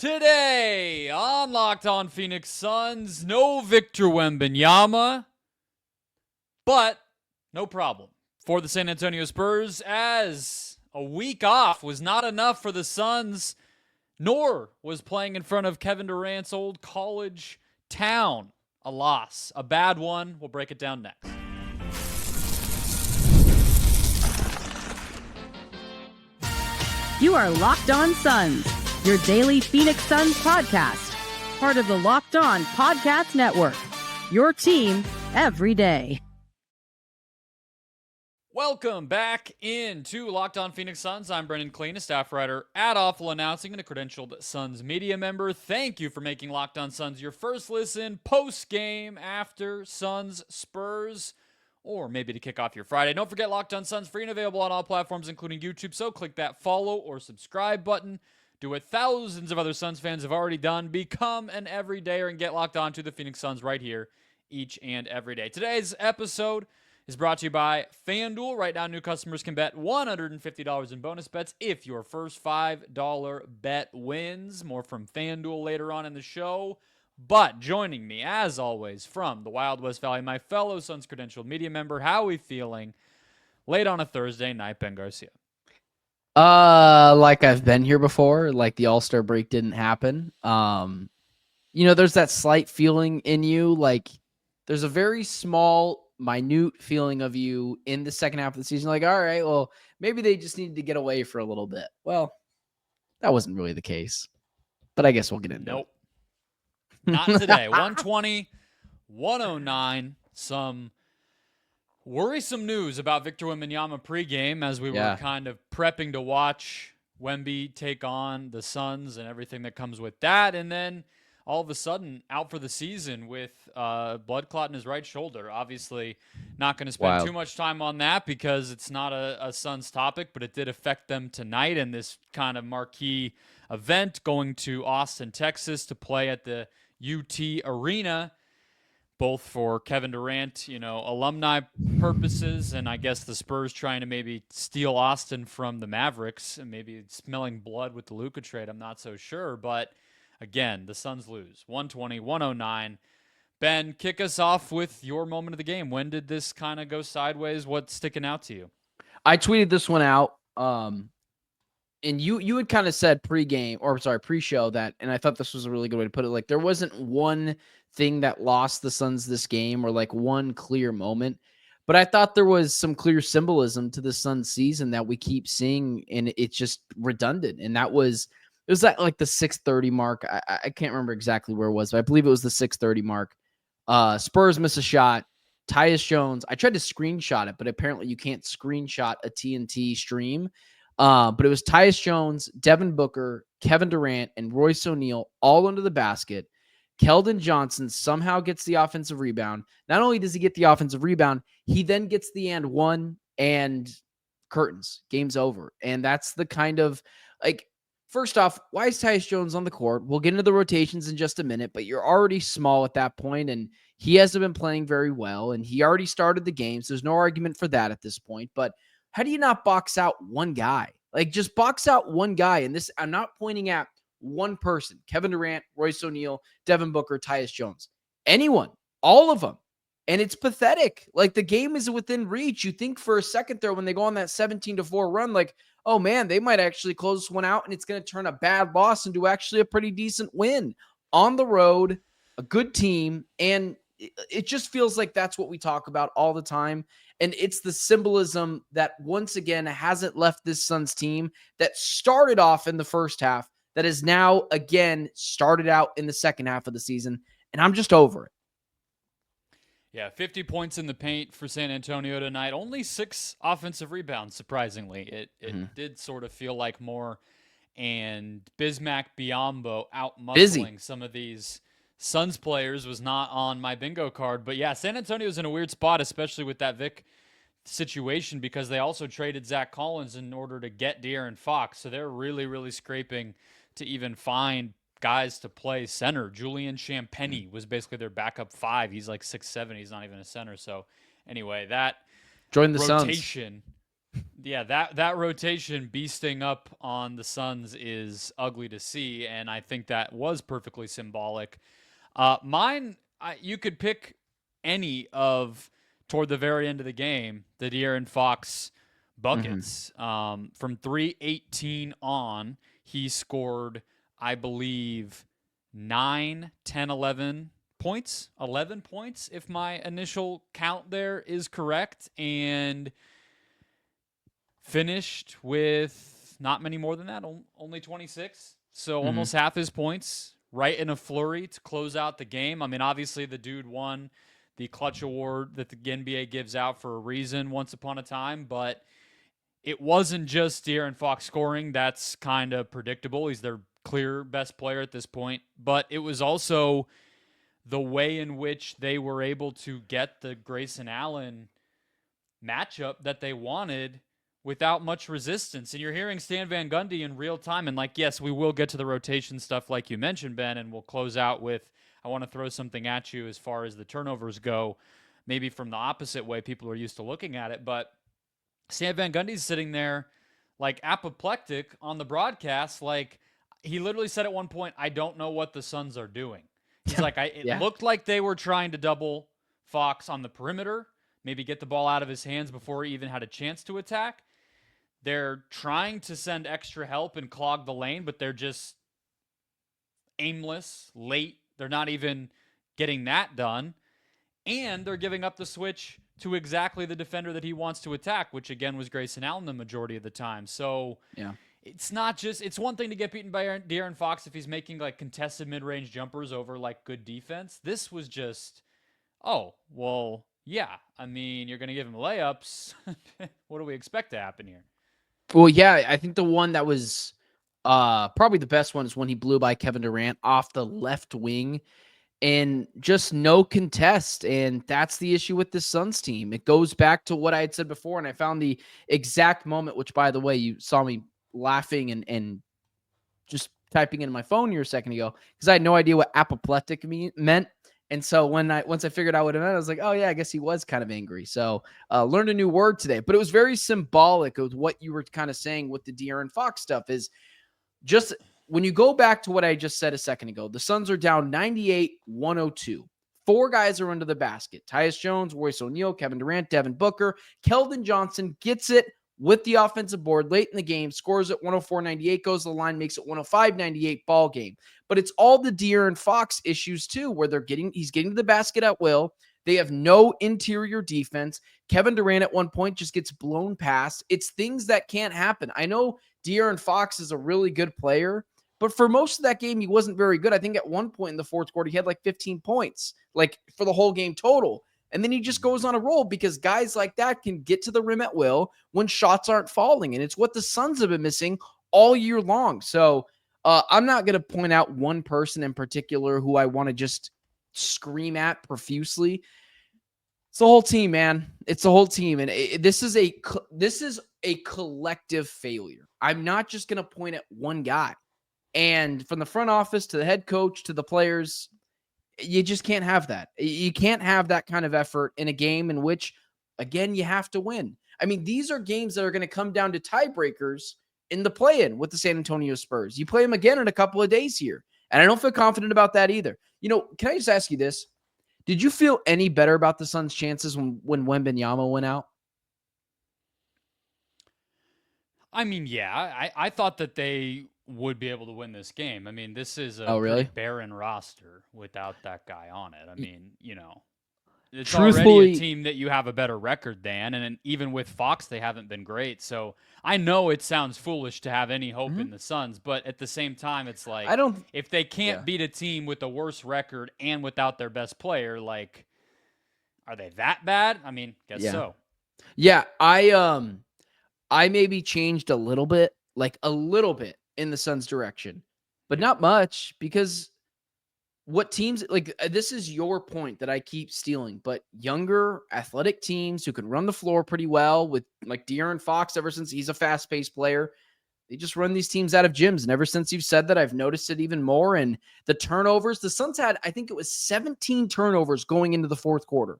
Today on Locked On Phoenix Suns, no Victor Wembanyama, but no problem for the San Antonio Spurs, as a week off was not enough for the Suns, nor was playing in front of Kevin Durant's old college town a loss. A bad one. We'll break it down next. You are Locked On Suns, your daily Phoenix Suns podcast, part of the Locked On Podcast Network, your team every day. Welcome back into Locked On Phoenix Suns. I'm Brendon, Kleen, a staff writer at Awful Announcing and a credentialed Suns media member. Thank you for making Locked On Suns your first listen post-game after Suns Spurs, or maybe to kick off your Friday. Don't forget Locked On Suns, free and available on all platforms, including YouTube, so click that follow or subscribe button. Do what thousands of other Suns fans have already done. Become an everydayer and get locked on to the Phoenix Suns right here each and every day. Today's episode is brought to you by FanDuel. Right now, new customers can bet $150 in bonus bets if your first $5 bet wins. More from FanDuel later on in the show. But joining me, as always, from the Wild West Valley, my fellow Suns credentialed media member, how are we feeling late on a Thursday night, Ben Garcia? Like I've been here before, like the All-Star break didn't happen. There's that slight feeling in you, like there's a very small, minute feeling of you in the second half of the season. Like, all right, well, maybe they just needed to get away for a little bit. Well, that wasn't really the case, but I guess we'll get into it. Not today. 120, 109, some worrisome news about Victor Wembanyama pregame as we were kind of prepping to watch Wemby take on the Suns and everything that comes with that. And then all of a sudden out for the season with blood clot in his right shoulder. Obviously not going to spend too much time on that because it's not a Suns topic, but it did affect them tonight in this kind of marquee event, going to Austin, Texas to play at the UT Arena, both for Kevin Durant, alumni purposes, and I guess the Spurs trying to maybe steal Austin from the Mavericks, and maybe smelling blood with the Luka trade. I'm not so sure, but again, the Suns lose 120, 109. Ben, kick us off with your moment of the game. When did this kind of go sideways? What's sticking out to you? I tweeted this one out, and you had kind of said pre-show that, and I thought this was a really good way to put it. Like, there wasn't one thing that lost the Suns this game or like one clear moment, but I thought there was some clear symbolism to the Suns season that we keep seeing, and it's just redundant. And it was at like the 6:30 mark. I can't remember exactly where it was, but I believe it was the 6:30 mark. Spurs miss a shot. Tyus Jones, I tried to screenshot it, but apparently you can't screenshot a TNT stream. But it was Tyus Jones, Devin Booker, Kevin Durant, and Royce O'Neal all under the basket. Keldon Johnson somehow gets the offensive rebound. Not only does he get the offensive rebound, he then gets the and one and curtains. Game's over. And that's the kind of, like, first off, why is Tyus Jones on the court? We'll get into the rotations in just a minute, but you're already small at that point, and he hasn't been playing very well, and he already started the game, so there's no argument for that at this point. But how do you not box out one guy? Like, just box out one guy. And this, I'm not pointing at one person. Kevin Durant, Royce O'Neal, Devin Booker, Tyus Jones. Anyone. All of them. And it's pathetic. Like, the game is within reach. You think for a second there when they go on that 17-4 run, like, oh, man, they might actually close this one out, and it's going to turn a bad loss into actually a pretty decent win. On the road, a good team, and it just feels like that's what we talk about all the time. And it's the symbolism that, once again, hasn't left this Suns team that started off in the first half, that is now, again, started out in the second half of the season. And I'm just over it. Yeah, 50 points in the paint for San Antonio tonight. Only 6 offensive rebounds, surprisingly. It did sort of feel like more. And Bismack Biyombo out-muscling some of these Suns players was not on my bingo card. But yeah, San Antonio's in a weird spot, especially with that Vic situation, because they also traded Zach Collins in order to get De'Aaron Fox. So they're really, really scraping to even find guys to play center. Julian Champagnie was basically their backup 5. He's like 6'7". He's not even a center. So anyway, that join the rotation. Yeah, that rotation beasting up on the Suns is ugly to see, and I think that was perfectly symbolic. Mine, you could pick any of toward the very end of the game, the De'Aaron Fox buckets. From 3:18 on, he scored, I believe, 9, 10, 11 points. 11 points, if my initial count there is correct, and finished with not many more than that, only 26. So almost half his points, right in a flurry to close out the game. I mean, obviously the dude won the clutch award that the NBA gives out for a reason once upon a time, but it wasn't just De'Aaron Fox scoring. That's kind of predictable. He's their clear best player at this point. But it was also the way in which they were able to get the Grayson Allen matchup that they wanted without much resistance. And you're hearing Stan Van Gundy in real time. And yes, we will get to the rotation stuff like you mentioned, Ben, and we'll close out with, I want to throw something at you as far as the turnovers go, maybe from the opposite way people are used to looking at it. But Stan Van Gundy's sitting there apoplectic on the broadcast. He literally said at one point, I don't know what the Suns are doing. He's it looked like they were trying to double Fox on the perimeter, maybe get the ball out of his hands before he even had a chance to attack. They're trying to send extra help and clog the lane, but they're just aimless, late. They're not even getting that done. And they're giving up the switch to exactly the defender that he wants to attack, which again was Grayson Allen the majority of the time. So it's not just, it's one thing to get beaten by De'Aaron Fox if he's making contested mid-range jumpers over good defense. This was just, oh, well, yeah. I mean, you're going to give him layups. What do we expect to happen here? Well, yeah, I think the one that was probably the best one is when he blew by Kevin Durant off the left wing and just no contest. And that's the issue with the Suns team. It goes back to what I had said before, and I found the exact moment, which, by the way, you saw me laughing and just typing in my phone here a second ago because I had no idea what apoplectic meant. And so once I figured out what it meant, I was like, oh yeah, I guess he was kind of angry. So learned a new word today, but it was very symbolic of what you were kind of saying with the De'Aaron Fox stuff is just when you go back to what I just said a second ago, the Suns are down 98-102. 4 guys are under the basket. Tyus Jones, Royce O'Neal, Kevin Durant, Devin Booker. Keldon Johnson gets it with the offensive board late in the game, scores at 104-98, goes to the line, makes it 105-98 ball game. But it's all the De'Aaron Fox issues too, where he's getting to the basket at will. They have no interior defense. Kevin Durant at one point just gets blown past. It's things that can't happen. I know De'Aaron Fox is a really good player, but for most of that game, he wasn't very good. I think at one point in the fourth quarter, he had 15 points, for the whole game total. And then he just goes on a roll because guys like that can get to the rim at will when shots aren't falling. And it's what the Suns have been missing all year long. So I'm not going to point out one person in particular who I want to just scream at profusely. It's the whole team, man. It's the whole team. And this is a collective failure. I'm not just going to point at one guy. And from the front office to the head coach to the players, you just can't have that. You can't have that kind of effort in a game in which, again, you have to win. I mean, these are games that are going to come down to tiebreakers in the play-in with the San Antonio Spurs. You play them again in a couple of days here. And I don't feel confident about that either. Can I just ask you this? Did you feel any better about the Suns' chances when Wemby-Less went out? I mean, yeah. I thought that they would be able to win this game. I mean, this is a really barren roster without that guy on it. I mean, it's truthfully already a team that you have a better record than, and even with Fox, they haven't been great. So I know it sounds foolish to have any hope in the Suns, but at the same time, it's if they can't beat a team with a worse record and without their best player, are they that bad? I mean, guess so. Yeah, I maybe changed a little bit in the Suns' direction, but not much because what teams this is your point that I keep stealing, but younger athletic teams who can run the floor pretty well with De'Aaron Fox, ever since he's a fast-paced player, they just run these teams out of gyms. And ever since you've said that, I've noticed it even more. And the turnovers, the Suns had, I think it was 17 turnovers going into the fourth quarter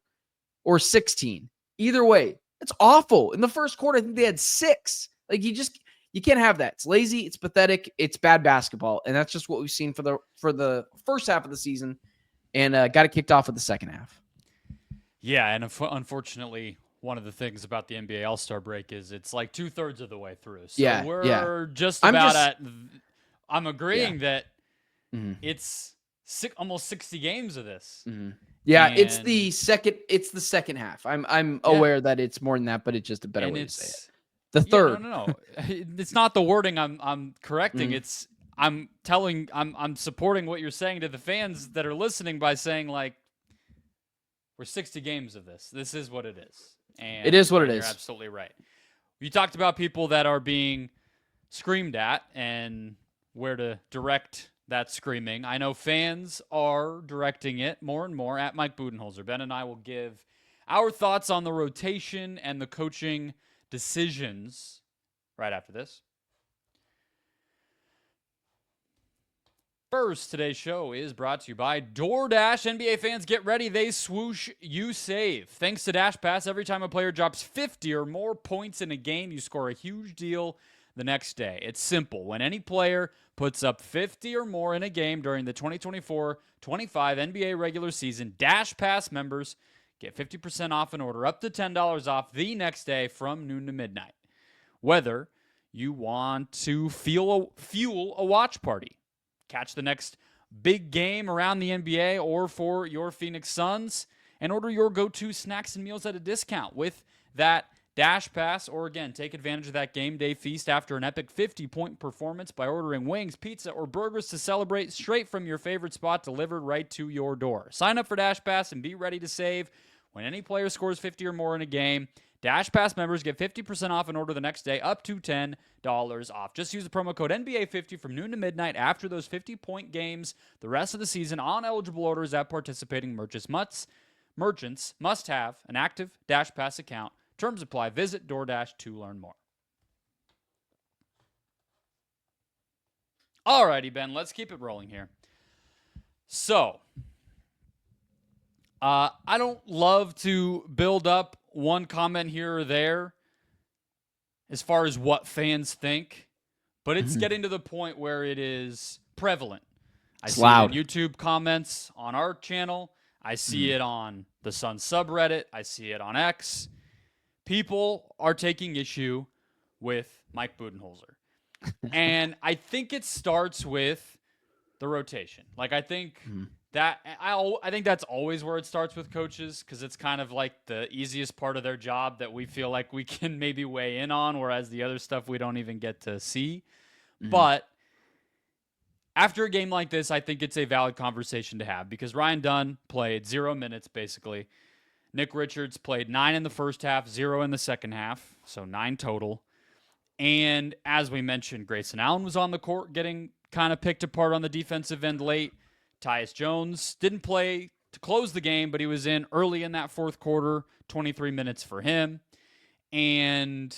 or 16. Either way, That's awful. In the first quarter, I think they had 6. Like you can't have that. It's lazy. It's pathetic. It's bad basketball, and that's just what we've seen for the first half of the season, and got it kicked off with the second half. Yeah, and unfortunately, one of the things about the NBA All-Star break is it's like 2/3 of the way through. So we're just about at. I'm agreeing that it's almost 60 games of this. Yeah, it's the second half. I'm aware that it's more than that, but it's just a better way to say it. The third. No. It's not the wording I'm correcting. It's I'm supporting what you're saying to the fans that are listening by saying, like, we're 60 games of this. This is what it is. And it is what it is. You're absolutely right. You talked about people that are being screamed at and where to direct that screaming. I know fans are directing it more and more at Mike Budenholzer. Ben and I will give our thoughts on the rotation and the coaching decisions right after this. First, today's show is brought to you by DoorDash. NBA fans, get ready. They swoosh, you save. Thanks to Dash Pass, every time a player drops 50 or more points in a game, you score a huge deal the next day. It's simple. When any player puts up 50 or more in a game during the 2024-25 NBA regular season, Dash Pass members get 50% off an order, up to $10 off the next day from noon to midnight. Whether you want to fuel a watch party, catch the next big game around the NBA, or for your Phoenix Suns, and order your go-to snacks and meals at a discount with that Dash Pass, or again, take advantage of that game day feast after an epic 50-point performance by ordering wings, pizza, or burgers to celebrate straight from your favorite spot, delivered right to your door. Sign up for Dash Pass and be ready to save. When any player scores 50 or more in a game, Dash Pass members get 50% off an order the next day, up to $10 off. Just use the promo code NBA50 from noon to midnight after those 50-point games the rest of the season on eligible orders at participating merchants. Merchants must have an active Dash Pass account. Terms apply. Visit DoorDash to learn more. Alrighty, Ben, let's keep it rolling here. So, I don't love to build up one comment here or there as far as what fans think, but it's getting to the point where it is prevalent. I see it in YouTube comments on our channel. I see it on the Suns subreddit. I see it on X. People are taking issue with Mike Budenholzer. And I think it starts with the rotation. Like, I think I think that's always where it starts with coaches, because it's kind of like the easiest part of their job that we feel like we can maybe weigh in on, whereas the other stuff we don't even get to see. But after a game like this, I think it's a valid conversation to have, because Ryan Dunn played 0 minutes, basically. Nick Richards played 9 in the first half, 0 in the second half, so 9 total. And as we mentioned, Grayson Allen was on the court getting kind of picked apart on the defensive end late. Tyus Jones didn't play to close the game, but he was in early in that fourth quarter, 23 minutes for him. And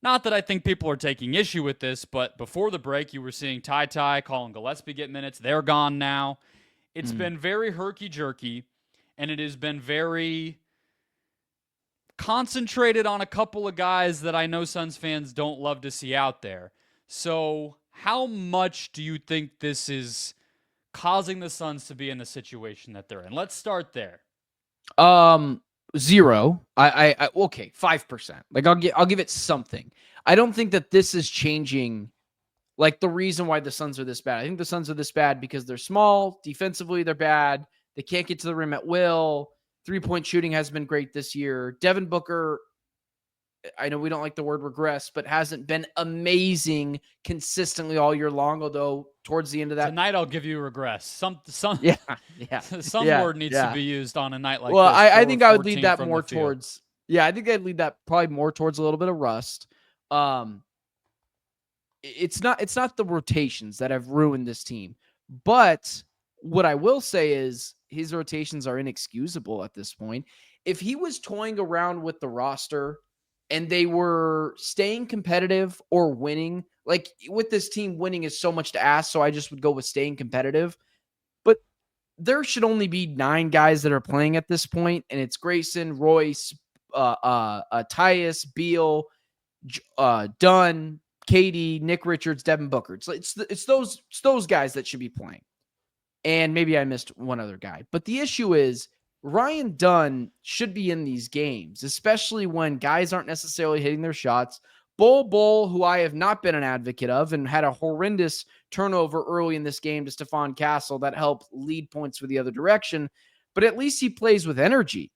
not that I think people are taking issue with this, but before the break, you were seeing Ty, Colin Gillespie get minutes. They're gone now. It's been very herky-jerky, and it has been very concentrated on a couple of guys that I know Suns fans don't love to see out there. So how much do you think this is causing the Suns to be in the situation that they're in? Let's start there. 0. I okay, 5%. Like, I'll give it something. I don't think that this is changing, like, the reason why the Suns are this bad. I think the Suns are this bad because they're small. Defensively, they're bad. They can't get to the rim at will. 3-point shooting has been great this year. Devin Booker, I know we don't like the word regress, but hasn't been amazing consistently all year long, although towards the end of that. Tonight I'll give you regress. Some yeah. Some word needs to be used on a night like this. Well, I think I would lead that more towards, I think I'd lead that probably more towards a little bit of rust. It's not the rotations that have ruined this team, but what I will say is his rotations are inexcusable at this point. If he was toying around with the roster and they were staying competitive or winning, like, with this team, winning is so much to ask, so I just would go with staying competitive. But there should only be 9 guys that are playing at this point, and it's Grayson, Royce, Tyus, Beal, Dunn, KD, Nick Richards, Devin Booker. It's those guys that should be playing. And maybe I missed one other guy. But the issue is Ryan Dunn should be in these games, especially when guys aren't necessarily hitting their shots. Bol, who I have not been an advocate of and had a horrendous turnover early in this game to Stephon Castle that helped lead points for the other direction, but at least he plays with energy.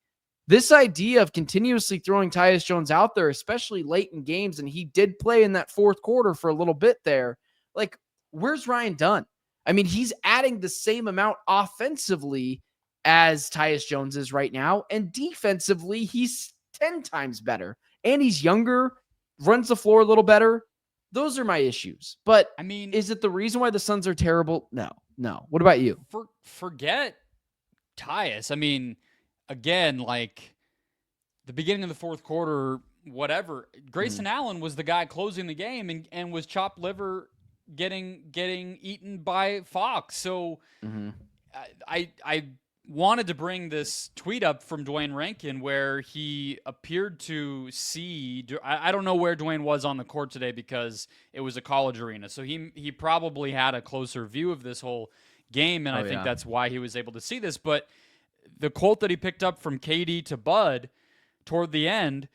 This idea of continuously throwing Tyus Jones out there, especially late in games, and he did play in that fourth quarter for a little bit there, like, where's Ryan Dunn? I mean, he's adding the same amount offensively as Tyus Jones is right now, and defensively, he's 10 times better. And he's younger, runs the floor a little better. Those are my issues. But I mean, is it the reason why the Suns are terrible? No. What about you? Forget Tyus. I mean, again, like the beginning of the fourth quarter, whatever. Grayson Allen was the guy closing the game and was chopped liver getting eaten by Fox. So I wanted to bring this tweet up from Dwayne Rankin where he appeared to see, I don't know where Dwayne was on the court today because it was a college arena. So he probably had a closer view of this whole game, and I think that's why he was able to see this. But the quote that he picked up from KD to Bud toward the end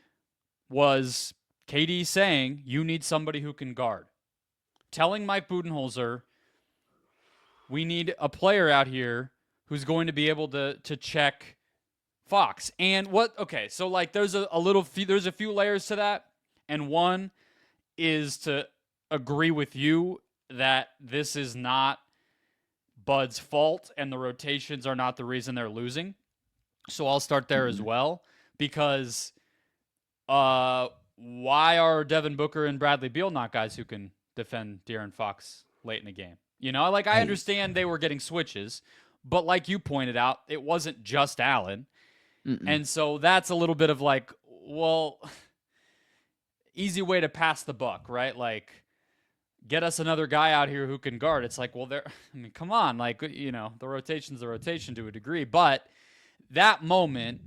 was KD saying, "You need somebody who can guard." Telling Mike Budenholzer, we need a player out here who's going to be able to check Fox. And so like there's there's a few layers to that. And one is to agree with you that this is not Bud's fault and the rotations are not the reason they're losing. So I'll start there as well, because why are Devin Booker and Bradley Beal not guys who can defend De'Aaron Fox late in the game? You know, like I understand they were getting switches, but like you pointed out, it wasn't just Allen. And so that's a little bit of like, well, easy way to pass the buck, right? Like, get us another guy out here who can guard. It's like, well, come on. Like, you know, the rotation's the rotation to a degree. But that moment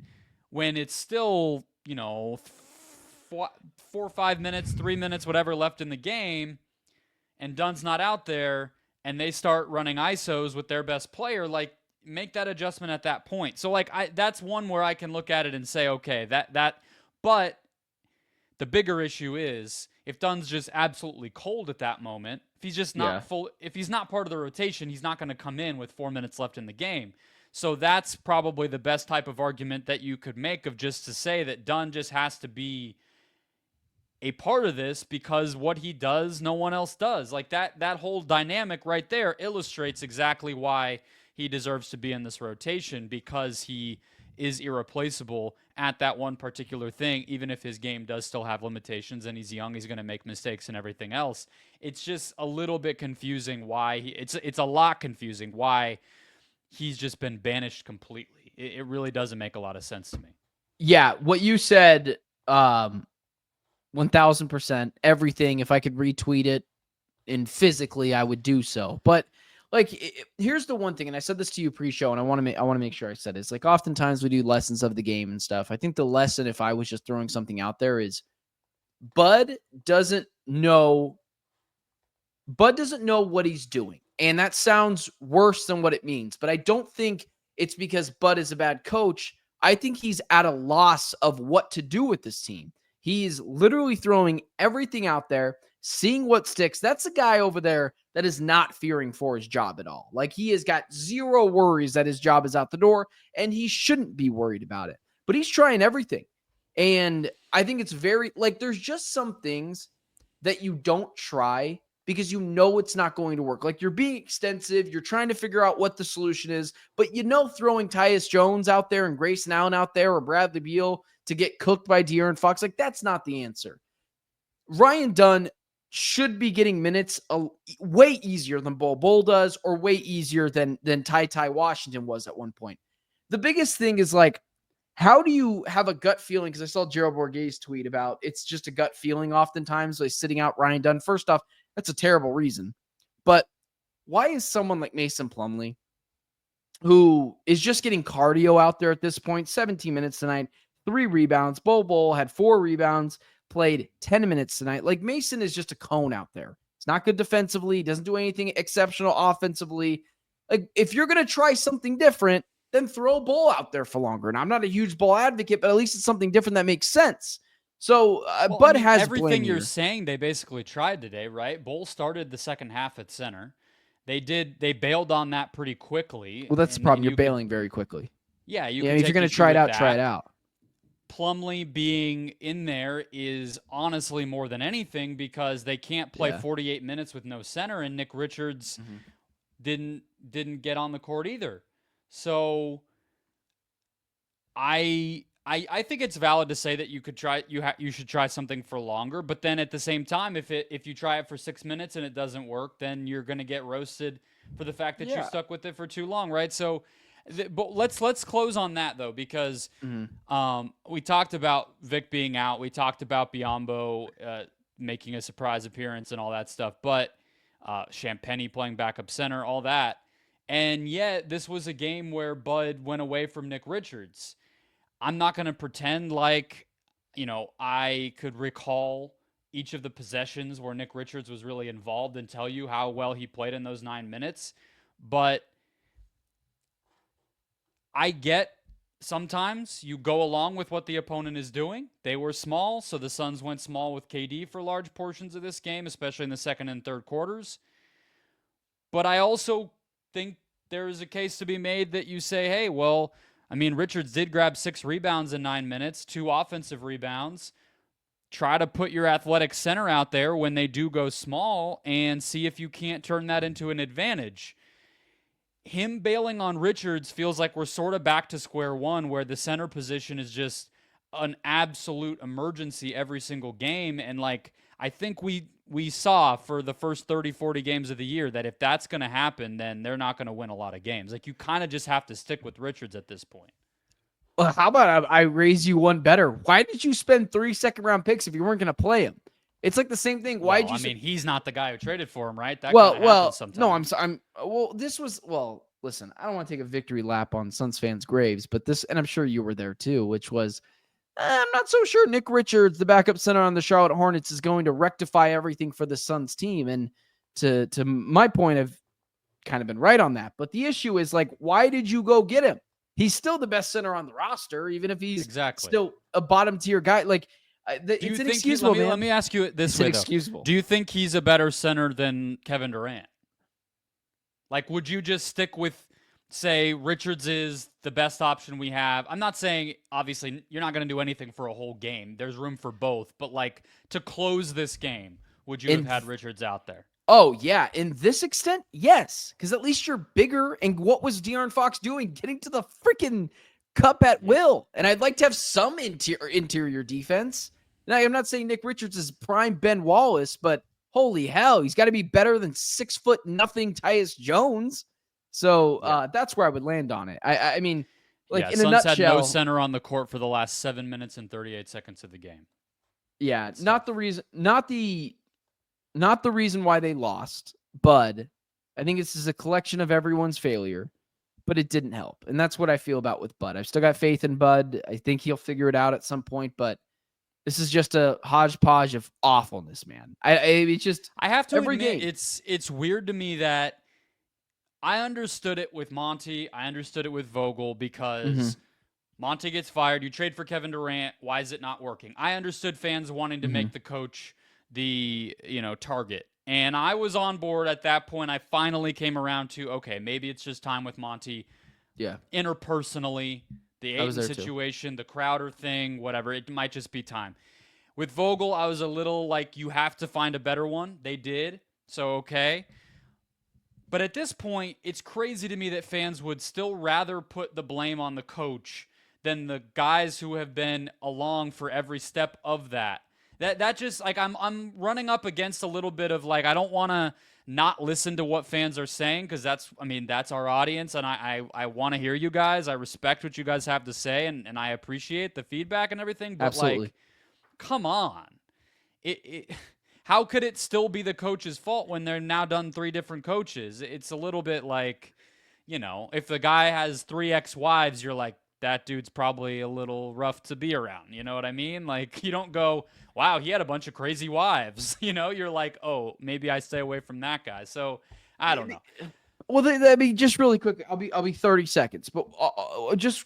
when it's still, you know, 4 or 5 minutes, 3 minutes, whatever left in the game, and Dunn's not out there, and they start running ISOs with their best player, like, make that adjustment at that point. So, like, that's one where I can look at it and say, okay, but the bigger issue is if Dunn's just absolutely cold at that moment, if he's just not if he's not part of the rotation, he's not going to come in with 4 minutes left in the game. So that's probably the best type of argument that you could make, of just to say that Dunn just has to be a part of this because what he does, no one else does. Like that whole dynamic right there illustrates exactly why he deserves to be in this rotation, because he is irreplaceable at that one particular thing, even if his game does still have limitations and he's young, he's going to make mistakes and everything else. It's just a little bit confusing why it's a lot confusing why he's just been banished completely. It really doesn't make a lot of sense to me. Yeah, what you said, 1000%, everything. If I could retweet it and physically, I would do so. But like, here's the one thing, and I said this to you pre-show, and I want to make sure I said it. It's like, oftentimes we do lessons of the game and stuff. I think the lesson, if I was just throwing something out there, is Bud doesn't know what he's doing. And that sounds worse than what it means, but I don't think it's because Bud is a bad coach. I think he's at a loss of what to do with this team. He's literally throwing everything out there, seeing what sticks. That's a guy over there that is not fearing for his job at all. Like, he has got zero worries that his job is out the door, and he shouldn't be worried about it. But he's trying everything. And I think it's there's just some things that you don't try because you know it's not going to work. Like, you're being extensive. You're trying to figure out what the solution is. But throwing Tyus Jones out there and Grayson Allen out there or Bradley Beal to get cooked by De'Aaron Fox, like, that's not the answer. Ryan Dunn should be getting minutes way easier than Bol does, or way easier than Ty Washington was at one point. The biggest thing is, like, how do you have a gut feeling? Because I saw Gerald Bourguet's tweet about it's just a gut feeling oftentimes, like sitting out Ryan Dunn. First off, that's a terrible reason. But why is someone like Mason Plumlee, who is just getting cardio out there at this point, 17 minutes tonight, 3 rebounds. Bol had 4 rebounds, played 10 minutes tonight. Like, Mason is just a cone out there. It's not good defensively. He doesn't do anything exceptional offensively. Like, if you're going to try something different, then throw Bol out there for longer. And I'm not a huge Bol advocate, but at least it's something different that makes sense. So, Bud has everything you're saying. They basically tried today, right? Bol started the second half at center. They bailed on that pretty quickly. Well, that's the problem. You're bailing very quickly. Yeah, if you're going to try it out, try it out. Plumlee being in there is honestly more than anything because they can't play 48 minutes with no center, and Nick Richards didn't get on the court either. So I think it's valid to say that you could try you should try something for longer, but then at the same time, if you try it for 6 minutes and it doesn't work, then you're going to get roasted for the fact that you stuck with it for too long, right? So, but let's close on that though, because we talked about Vic being out, we talked about Biyombo making a surprise appearance and all that stuff, but Champagnie playing backup center, all that, and yet this was a game where Bud went away from Nick Richards. I'm not going to pretend like, I could recall each of the possessions where Nick Richards was really involved and tell you how well he played in those 9 minutes. But I get sometimes you go along with what the opponent is doing. They were small, so the Suns went small with KD for large portions of this game, especially in the second and third quarters. But I also think there is a case to be made that you say, hey, well, Richards did grab 6 rebounds in 9 minutes, 2 offensive rebounds. Try to put your athletic center out there when they do go small and see if you can't turn that into an advantage. Him bailing on Richards feels like we're sort of back to square one, where the center position is just an absolute emergency every single game. And I think we saw for the first 30, 40 games of the year that if that's going to happen, then they're not going to win a lot of games. You kind of just have to stick with Richards at this point. Well, how about I raise you one better? Why did you spend 3 second-round picks if you weren't going to play him? It's like the same thing. Why did you? He's not the guy who traded for him, right? That happens sometimes. No, listen, I don't want to take a victory lap on Suns fans' graves, but and I'm sure you were there too, which was, I'm not so sure Nick Richards, the backup center on the Charlotte Hornets, is going to rectify everything for the Suns team. And to my point, I've kind of been right on that. But the issue is, why did you go get him? He's still the best center on the roster, even if he's still a bottom tier guy. It's inexcusable, man. Let me ask you this way, though. Do you think he's a better center than Kevin Durant? Would you just stick with, say, Richards is the best option we have? I'm not saying, obviously, you're not going to do anything for a whole game. There's room for both. But, to close this game, would you have had Richards out there? Oh, yeah. In this extent, yes. Because at least you're bigger. And what was De'Aaron Fox doing? Getting to the freaking cup at will. And I'd like to have some interior defense. Now, I'm not saying Nick Richards is prime Ben Wallace, but holy hell, he's got to be better than 6'0" Tyus Jones. So that's where I would land on it. I mean, in a Suns nutshell, had no center on the court for the last 7 minutes and 38 seconds of the game. Yeah, not the reason why they lost, Bud. I think this is a collection of everyone's failure, but it didn't help. And that's what I feel about with Bud. I've still got faith in Bud. I think he'll figure it out at some point, but this is just a hodgepodge of awfulness, man. I have to admit, it's weird to me that I understood it with Monty. I understood it with Vogel because Monty gets fired. You trade for Kevin Durant. Why is it not working? I understood fans wanting to make the coach the target. And I was on board at that point. I finally came around to, okay, maybe it's just time with Monty. Yeah. Interpersonally, the Ayton situation, the Crowder thing, whatever. It might just be time. With Vogel, I was a little you have to find a better one. They did. So, okay. But at this point, it's crazy to me that fans would still rather put the blame on the coach than the guys who have been along for every step of that. That just, I'm running up against a little bit of, I don't want to not listen to what fans are saying because that's our audience, and I want to hear you guys. I respect what you guys have to say, and I appreciate the feedback and everything, but absolutely. Come on. How could it still be the coach's fault when they're now done 3 different coaches? It's a little bit if the guy has 3 ex-wives, you're like, that dude's probably a little rough to be around. You know what I mean? Like, you don't go, wow, he had a bunch of crazy wives. You're like, oh, maybe I stay away from that guy. So I don't know. Well, I mean, just really quick, I'll be 30 seconds, but just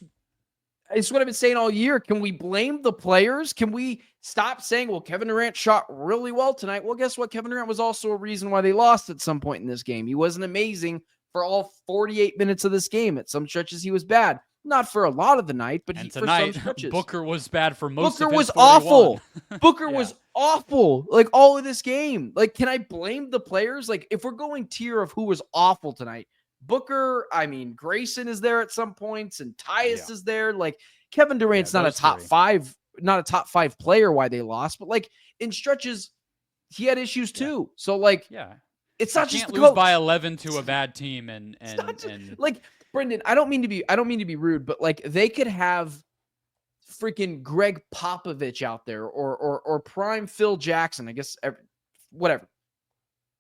it's what I've been saying all year. Can we blame the players? Can we stop saying, well, Kevin Durant shot really well tonight? Well, guess what? Kevin Durant was also a reason why they lost at some point in this game. He wasn't amazing for all 48 minutes of this game. At some stretches, he was bad. Not for a lot of the night, but and for tonight, some stretches. Booker was bad for most of his was 41. awful. Booker was awful. Like, all of this game. Like, can I blame the players? Like, if we're going tier of who was awful tonight, Booker, I mean, Grayson is there at some points, and Tyus is there. Like, Kevin Durant's not a top five player why they lost, but like in stretches, he had issues too. So like, it's not just the lose coach. By 11 to a bad team and like Brendon, I don't mean to be rude, but like they could have freaking Greg Popovich out there or prime Phil Jackson, I guess, whatever.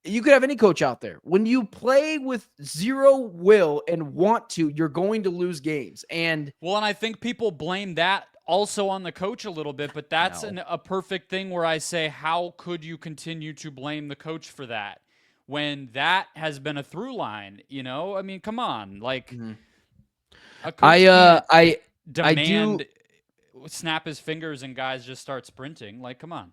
You could have any coach out there. When you play with zero will and want to, you're going to lose games. And I think people blame that also on the coach a little bit, but that's a perfect thing where I say, how could you continue to blame the coach for that when that has been a through line? I mean, come on, like a coach demand snap his fingers and guys just start sprinting. Like, come on.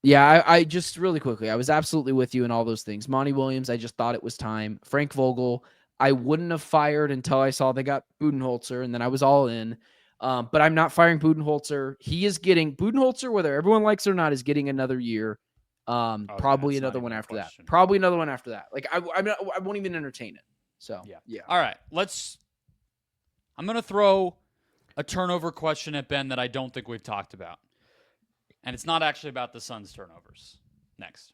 Yeah, I just really quickly, I was absolutely with you in all those things. Monty Williams, I just thought it was time. Frank Vogel, I wouldn't have fired until I saw they got Budenholzer, and then I was all in. But I'm not firing Budenholzer. He is getting Budenholzer, whether everyone likes it or not, is getting another year. Probably another one after that. Probably another one after that. Like I won't even entertain it. So yeah. All right, I'm gonna throw a turnover question at Ben that I don't think we've talked about. And it's not actually about the Suns' turnovers. Next.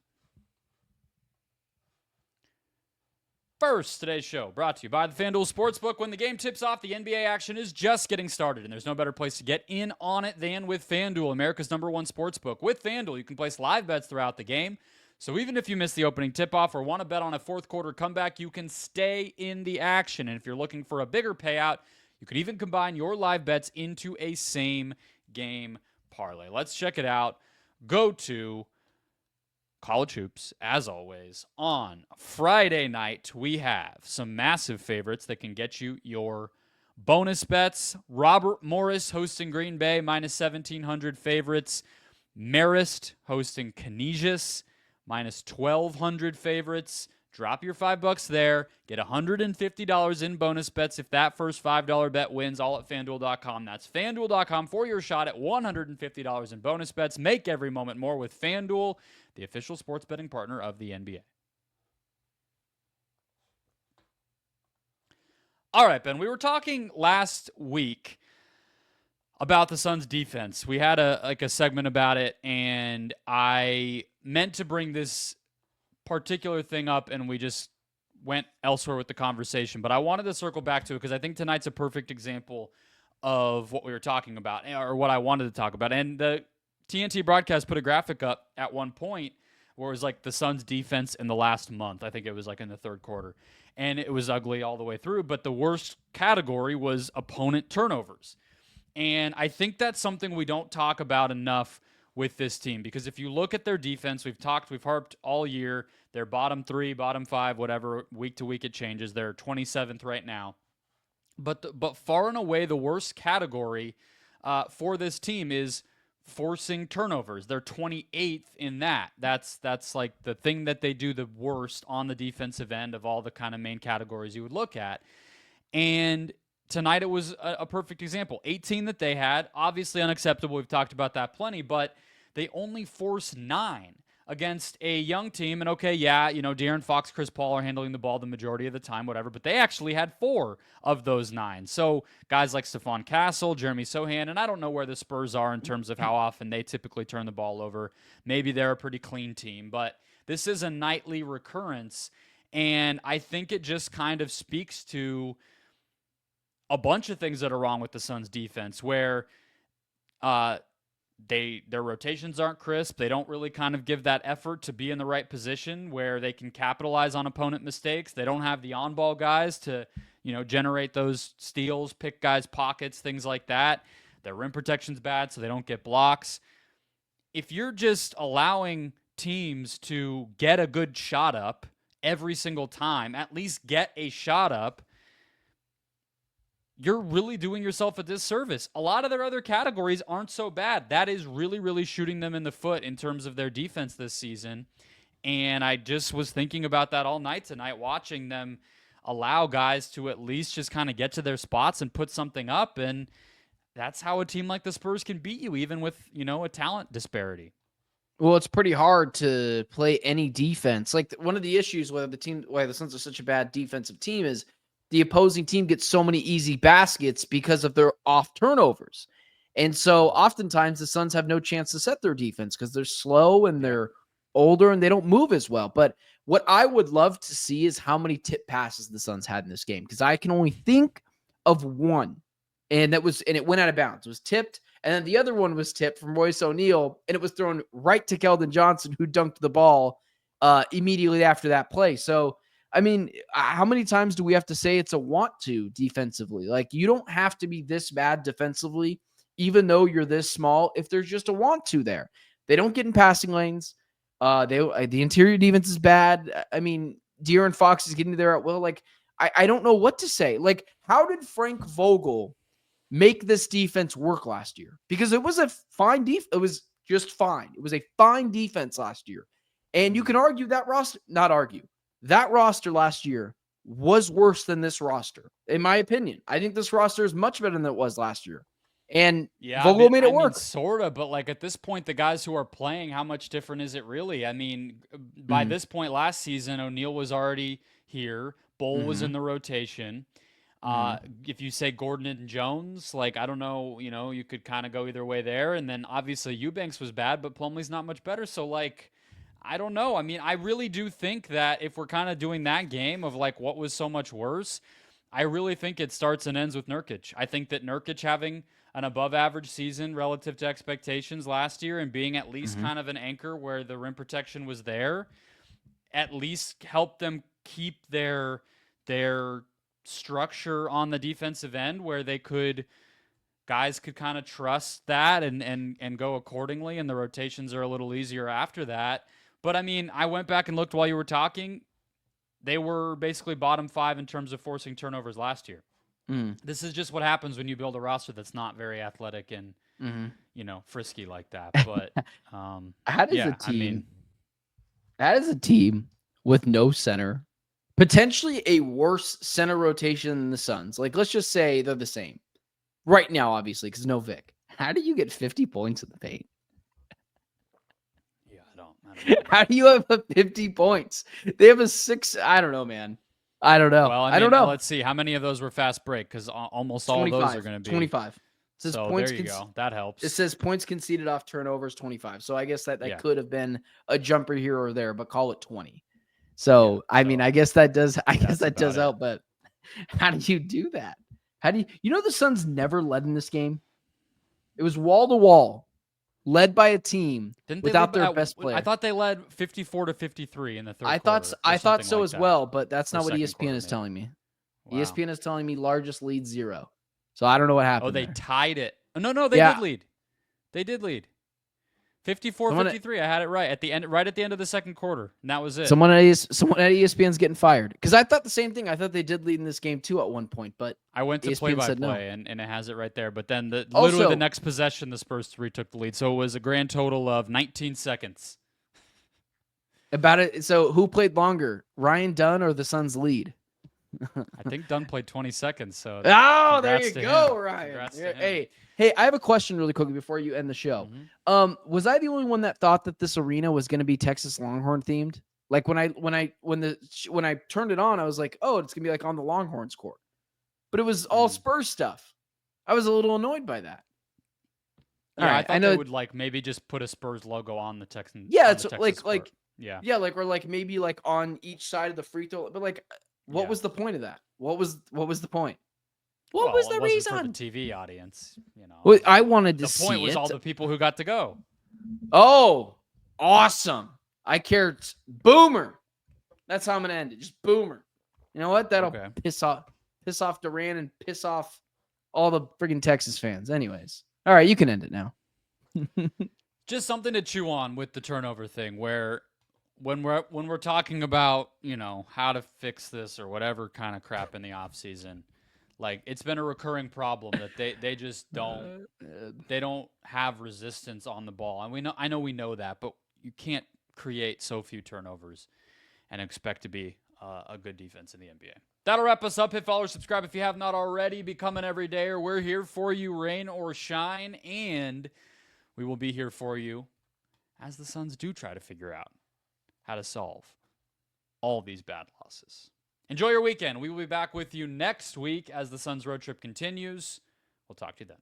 First, today's show brought to you by the FanDuel Sportsbook. When the game tips off, the NBA action is just getting started, and there's no better place to get in on it than with FanDuel, America's #1 sportsbook. With FanDuel, you can place live bets throughout the game. So even if you miss the opening tip-off or want to bet on a fourth quarter comeback, you can stay in the action. And if you're looking for a bigger payout, you can even combine your live bets into a same-game parlay. Let's check it out. Go to College Hoops, as always. On Friday night, we have some massive favorites that can get you your bonus bets. Robert Morris hosting Green Bay, minus 1,700 favorites. Marist hosting Canisius, minus 1,200 favorites. Drop your $5 there. Get $150 in bonus bets if that first $5 bet wins, all at FanDuel.com. That's FanDuel.com for your shot at $150 in bonus bets. Make every moment more with FanDuel, the official sports betting partner of the NBA. All right, Ben, we were talking last week about the Suns' defense. We had a segment about it, and I meant to bring this particular thing up, and we just went elsewhere with the conversation. But I wanted to circle back to it because I think tonight's a perfect example of what we were talking about, or what I wanted to talk about. And the TNT broadcast put a graphic up at one point where it was like the Suns' defense in the last month. I think it was like in the third quarter. And it was ugly all the way through. But the worst category was opponent turnovers. And I think that's something we don't talk about enough with this team, because if you look at their defense, we've harped all year, they're bottom 3, bottom 5, whatever, week to week it changes. They're 27th right now. But far and away, the worst category for this team is forcing turnovers. They're 28th in that. That's like the thing that they do the worst on the defensive end of all the kind of main categories you would look at. And tonight it was a perfect example. 18 that they had, obviously unacceptable. We've talked about that plenty, but they only forced 9 against a young team. And okay, De'Aaron Fox, Chris Paul are handling the ball the majority of the time, whatever, but they actually had 4 of those 9. So guys like Stephon Castle, Jeremy Sohan, and I don't know where the Spurs are in terms of how often they typically turn the ball over. Maybe they're a pretty clean team, but this is a nightly recurrence. And I think it just kind of speaks to a bunch of things that are wrong with the Suns defense, where their rotations aren't crisp. They don't really kind of give that effort to be in the right position where they can capitalize on opponent mistakes. They don't have the on-ball guys to generate those steals, pick guys' pockets, things like that. Their rim protection's bad, so they don't get blocks. If you're just allowing teams to get a good shot up every single time, at least get a shot up, you're really doing yourself a disservice. A lot of their other categories aren't so bad. That is really, really shooting them in the foot in terms of their defense this season. And I just was thinking about that all night tonight, watching them allow guys to at least just kind of get to their spots and put something up. And that's how a team like the Spurs can beat you, even with, a talent disparity. Well, it's pretty hard to play any defense. Like, one of the issues why the Suns are such a bad defensive team is the opposing team gets so many easy baskets because of their off turnovers. And so oftentimes the Suns have no chance to set their defense because they're slow and they're older and they don't move as well. But what I would love to see is how many tip passes the Suns had in this game, because I can only think of one. And it went out of bounds. It was tipped. And then the other one was tipped from Royce O'Neal, and it was thrown right to Keldon Johnson, who dunked the ball immediately after that play. So, I mean, how many times do we have to say it's a want to defensively? Like, you don't have to be this bad defensively, even though you're this small, if there's just a want to there. They don't get in passing lanes. The interior defense is bad. I mean, De'Aaron Fox is getting there at will. Like, I don't know what to say. Like, how did Frank Vogel make this defense work last year? Because it was a fine defense. It was just fine. It was a fine defense last year. And you can argue that that roster last year was worse than this roster, in my opinion. I think this roster is much better than it was last year. And Vogel made it work. Sort of, but like at this point, the guys who are playing, how much different is it really? I mean, by this point last season, O'Neal was already here. Bull was in the rotation. If you say Gordon and Jones, like, I don't know, you could kind of go either way there. And then obviously Eubanks was bad, but Plumlee's not much better. So, like, I don't know. I mean, I really do think that if we're kind of doing that game of like what was so much worse, I really think it starts and ends with Nurkic. I think that Nurkic having an above average season relative to expectations last year and being at least kind of an anchor where the rim protection was there, at least helped them keep their structure on the defensive end where guys could kind of trust that and go accordingly, and the rotations are a little easier after that. But I mean, I went back and looked while you were talking. They were basically bottom 5 in terms of forcing turnovers last year. This is just what happens when you build a roster that's not very athletic and frisky like that. But how does a team with no center, potentially a worse center rotation than the Suns, like, let's just say they're the same right now, obviously, because no Vic, how do you get 50 points in the paint? I don't know. How do you have a 50 points? They have a 6. I don't know, man. I don't know. Well, I don't know. Let's see. How many of those were fast break? Because almost all of those are going to be 25. It says so points there you go. That helps. It says points conceded off turnovers 25. So I guess that could have been a jumper here or there, but call it 20. So I mean, I guess that does. I guess that does help. But how do you do that? How do you the Suns never led in this game? It was wall to wall, led by a team without their best player. I thought they led 54-53 in the third. I thought so as well, but that's not what ESPN quarter, is telling me. Wow. ESPN is telling me largest lead 0. So I don't know what happened. Oh, they there. tied it. No, they did lead. They did lead. 54-53. I had it right at the end of the second quarter, and that was it. Someone at ESPN's getting fired, because I thought the same thing. I thought they did lead in this game too at one point, but I went to ESPN play-by-play, and it has it right there. But then literally the next possession, the Spurs retook the lead, so it was a grand total of 19 seconds. About it. So who played longer, Ryan Dunn or the Suns lead? I think Dunn played 20 seconds. So there you go, Ryan. Hey, I have a question really quickly before you end the show. Was I the only one that thought that this arena was going to be Texas Longhorn themed? Like when I turned it on, I was like, oh, it's gonna be like on the Longhorns court, but it was all Spurs stuff. I was a little annoyed by that. Yeah, I thought they would like maybe just put a Spurs logo on the Texans. Yeah, it's like maybe like on each side of the free throw. But like, what was the point of that? What was the point? What was the reason? For the TV audience, Well, I wanted to see it. The point was all the people who got to go. Oh, awesome. I cared. Boomer. That's how I'm going to end it. Just boomer. You know what? That'll piss off piss off Durant and piss off all the friggin' Texas fans. Anyways. All right, you can end it now. Just something to chew on with the turnover thing, where when we're talking about, how to fix this or whatever kind of crap in the offseason, like, it's been a recurring problem that they just don't have resistance on the ball. And I know we know that, but you can't create so few turnovers and expect to be a good defense in the NBA. That'll wrap us up. Hit follow or subscribe if you have not already. Become an everydayer. We're here for you, rain or shine, and we will be here for you as the Suns do try to figure out how to solve all these bad losses. Enjoy your weekend. We will be back with you next week as the Suns road trip continues. We'll talk to you then.